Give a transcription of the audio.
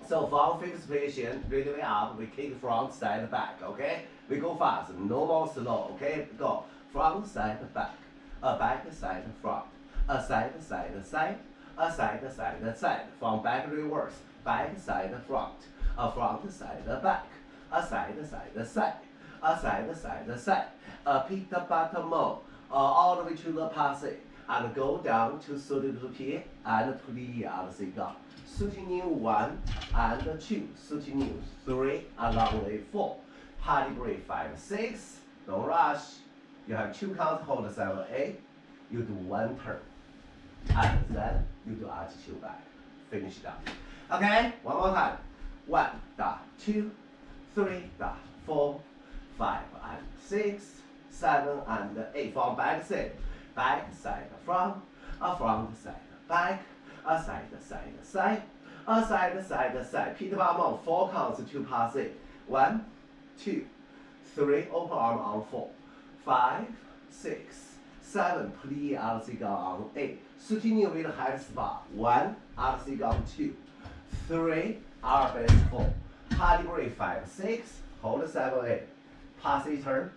So from fixed position, really up, we kick front, side, back, okay? We go fast, no more slow, okay? Go front, side, back, a back, side, front, a side, side, side, a side, side, side, from back reverse, back, side, front, a front, side, back, a side, side, side, a side, side, side, a pick the bottom move, all the way to the passage, and go down to 32 P and play on the go. Shooting new 1 and 2, shooting new 3, and long way 4. Party break 5, 6, don't rush. You have 2 counts, hold 7, 8. You do 1 turn. And then you do attitude back. Finish it up. Okay, one more time. 1, 2, 3, 4, 5, and 6, 7, and 8. From back side. Back, side, front, a front, side, back, a side, side, side, a side, side, side. Pit bottom on 4 counts to pass it. 1, 2, 3, open arm on 4, 5, 6, 7, plie out the gun on 8. Shooting with head spot. 1, out the gun 2, 3, R base 4. Party break 5, 6, hold 7, 8. Pass it turn.